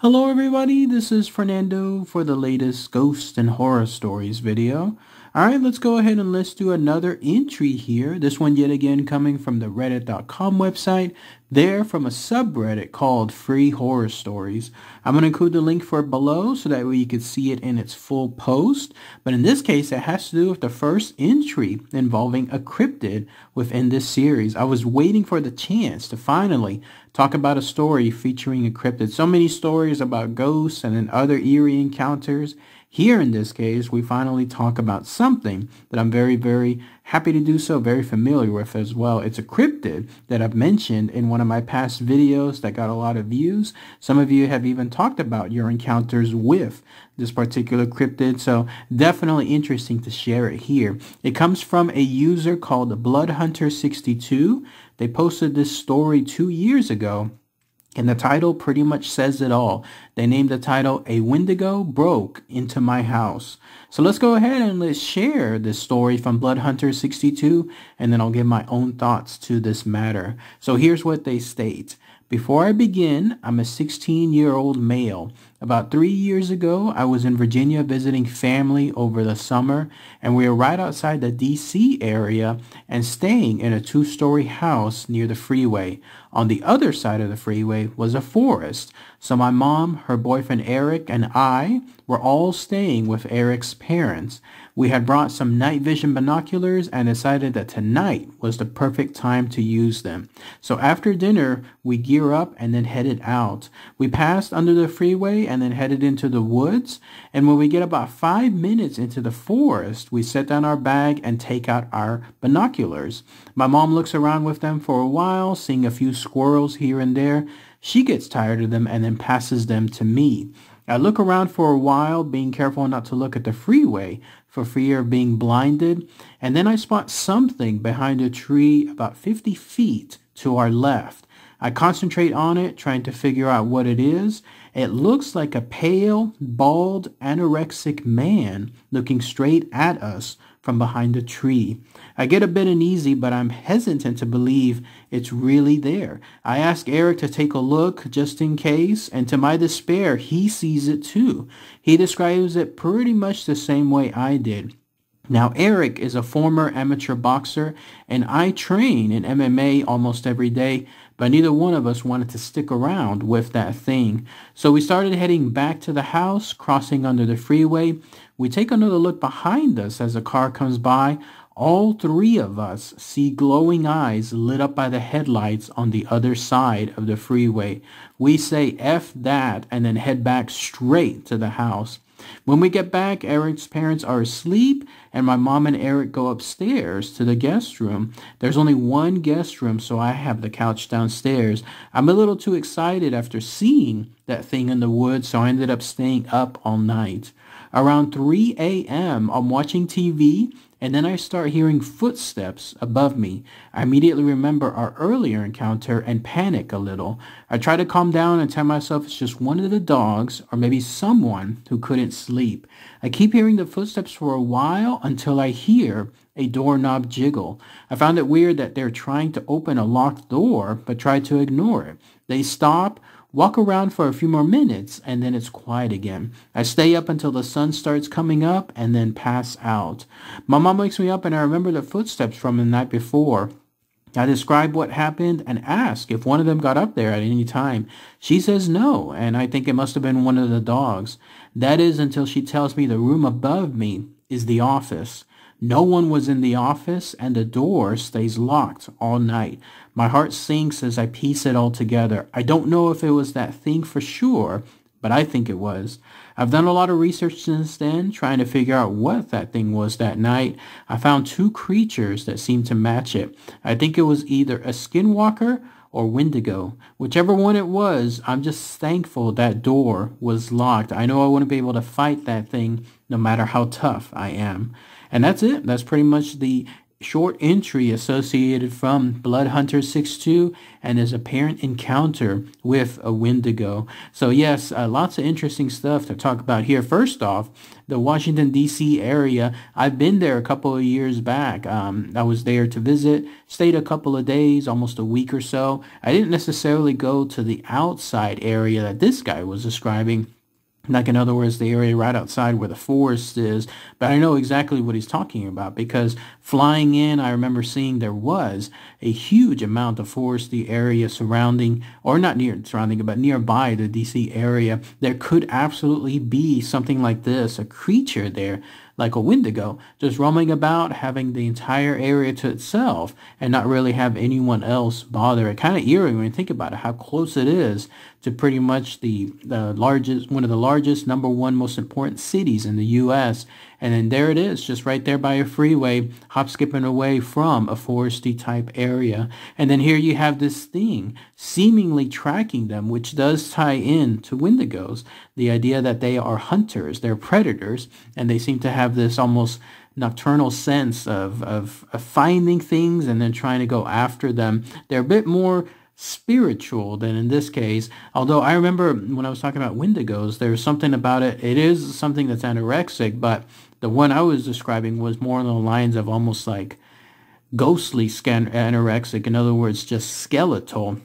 Hello everybody, this is Fernando for the latest Ghost and Horror Stories video. Alright, let's go ahead and let's do another entry here. This one yet again coming from the reddit.com website. There from a subreddit called Free Horror Stories. I'm going to include the link for it below so that way you can see it in its full post. But in this case, it has to do with the first entry involving a cryptid within this series. I was waiting for the chance to finally talk about a story featuring a cryptid. So many stories about ghosts and then other eerie encounters. Here in this case, we finally talk about something that I'm very happy to do so, very familiar with as well. It's a cryptid that I've mentioned in one of my past videos that got a lot of views. Some of you have even talked about your encounters with this particular cryptid, so definitely interesting to share it here. It comes from a user called Bloodhunter62. They posted this story 2 years ago. And the title pretty much says it all. They named the title, A Wendigo Broke Into My House. So let's go ahead and let's share this story from Bloodhunter62, and then I'll give my own thoughts to this matter. So here's what they state. Before I begin, I'm a 16-year-old male. About 3 years ago, I was in Virginia visiting family over the summer, and we were right outside the D.C. area and staying in a 2-story house near the freeway. On the other side of the freeway was a forest. So my mom, her boyfriend Eric, and I were all staying with Eric's parents. We had brought some night vision binoculars and decided that tonight was the perfect time to use them. So after dinner, we gear up and then headed out. We passed under the freeway and then headed into the woods. And when we get about 5 minutes into the forest, we set down our bag and take out our binoculars. My mom looks around with them for a while, seeing a few squirrels here and there. She gets tired of them and then passes them to me. I look around for a while, being careful not to look at the freeway for fear of being blinded, and then I spot something behind a tree about 50 feet to our left. I concentrate on it, trying to figure out what it is. It looks like a pale, bald, anorexic man looking straight at us from behind a tree. I get a bit uneasy, but I'm hesitant to believe it's really there. I ask Eric to take a look just in case, and to my despair, he sees it too. He describes it pretty much the same way I did. Now, Eric is a former amateur boxer, and I train in MMA almost every day, but neither one of us wanted to stick around with that thing. So we started heading back to the house, crossing under the freeway. We take another look behind us as a car comes by. All three of us see glowing eyes lit up by the headlights on the other side of the freeway. We say F that and then head back straight to the house. When we get back, Eric's parents are asleep, and my mom and Eric go upstairs to the guest room. There's only one guest room, so I have the couch downstairs. I'm a little too excited after seeing that thing in the woods, so I ended up staying up all night. Around 3 a.m., I'm watching TV, and then I start hearing footsteps above me. I immediately remember our earlier encounter and panic a little. I try to calm down and tell myself it's just one of the dogs or maybe someone who couldn't sleep. I keep hearing the footsteps for a while until I hear a doorknob jiggle. I found it weird that they're trying to open a locked door but try to ignore it. They stop, walk around for a few more minutes, and then it's quiet again. I stay up until the sun starts coming up and then pass out. My mom wakes me up and I remember the footsteps from the night before. I describe what happened and ask if one of them got up there at any time. She says no, and I think it must have been one of the dogs. That is until she tells me the room above me is the office. No one was in the office, and the door stays locked all night. My heart sinks as I piece it all together. I don't know if it was that thing for sure, but I think it was. I've done a lot of research since then, trying to figure out what that thing was that night. I found 2 creatures that seemed to match it. I think it was either a skinwalker or Wendigo. Whichever one it was, I'm just thankful that door was locked. I know I wouldn't be able to fight that thing no matter how tough I am. And that's it. That's pretty much the short entry associated from Blood Hunter 62 and his apparent encounter with a Wendigo. So yes, lots of interesting stuff to talk about here. First off, the Washington, D.C. area, I've been there a couple of years back. I was there to visit, stayed a couple of days, almost a week or so. I didn't necessarily go to the outside area that this guy was describing, like in other words, the area right outside where the forest is. But I know exactly what he's talking about, because flying in, I remember seeing there was a huge amount of foresty area surrounding, or not near surrounding, but nearby the DC area. There could absolutely be something like this, a creature there, like a Wendigo, just roaming about, having the entire area to itself and not really have anyone else bother it. Kind of eerie when you think about it, how close it is to pretty much the largest, one of the largest, number one most important cities in the U.S. And then there it is, just right there by a freeway, hop skipping away from a foresty type area. And then here you have this thing seemingly tracking them, which does tie in to Wendigos. The idea that they are hunters, they're predators, and they seem to have this almost nocturnal sense of finding things and then trying to go after them. They're a bit more spiritual than in this case. Although I remember when I was talking about Wendigos, there's something about it. It is something that's anorexic, but the one I was describing was more along the lines of almost like ghostly anorexic. In other words, just skeletal.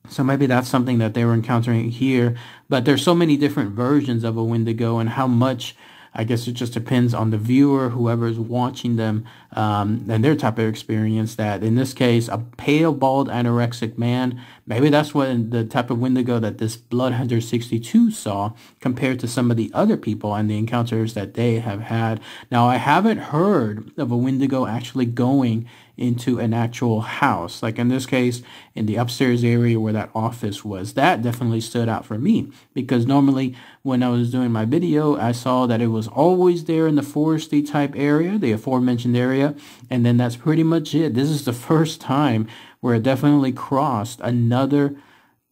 So maybe that's something that they were encountering here. But there's so many different versions of a Wendigo, and how much, I guess it just depends on the viewer, whoever's watching them, and their type of experience. That in this case, a pale, bald, anorexic man, maybe that's what the type of Wendigo that this Blood Hunter 62 saw compared to some of the other people and the encounters that they have had. Now, I haven't heard of a Wendigo actually going into an actual house. Like in this case, in the upstairs area where that office was, that definitely stood out for me, because normally when I was doing my video, I saw that it was always there in the foresty type area, the aforementioned area, and then that's pretty much it. This is the first time where it definitely crossed another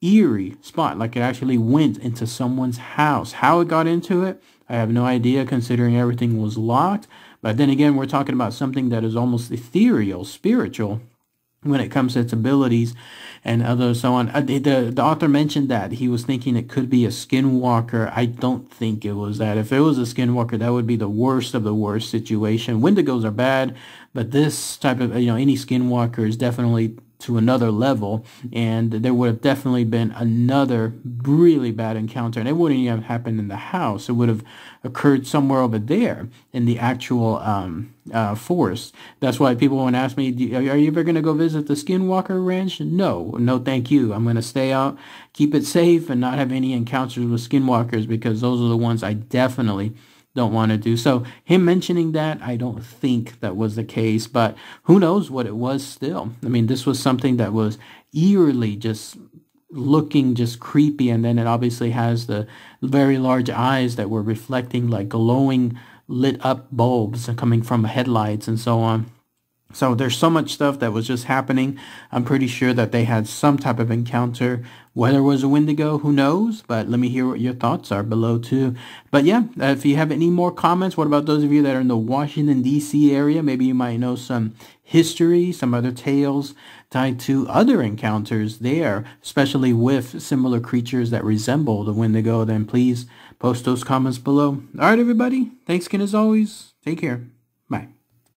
eerie spot, like it actually went into someone's house. How it got into it, I have no idea, considering everything was locked. But then again, we're talking about something that is almost ethereal, spiritual, when it comes to its abilities and other so on. The author mentioned that he was thinking it could be a skinwalker. I don't think it was that. If it was a skinwalker, that would be the worst of the worst situation. Wendigos are bad, but this type of, any skinwalker is definitely to another level, and there would have definitely been another really bad encounter, and it wouldn't even have happened in the house. It would have occurred somewhere over there in the actual forest. That's why people want to ask me, are you ever going to go visit the Skinwalker Ranch? No, thank you. I'm going to stay out, keep it safe, and not have any encounters with skinwalkers, because those are the ones I definitely don't want to do. So him mentioning that, I don't think that was the case, but who knows what it was still. I mean, this was something that was eerily just looking just creepy, and then it obviously has the very large eyes that were reflecting like glowing lit up bulbs coming from headlights and so on. So there's so much stuff that was just happening. I'm pretty sure that they had some type of encounter. Whether it was a Wendigo, who knows? But let me hear what your thoughts are below too. But yeah, if you have any more comments, what about those of you that are in the Washington, D.C. area? Maybe you might know some history, some other tales tied to other encounters there, especially with similar creatures that resemble the Wendigo. Then please post those comments below. All right, everybody. Thanks again as always. Take care.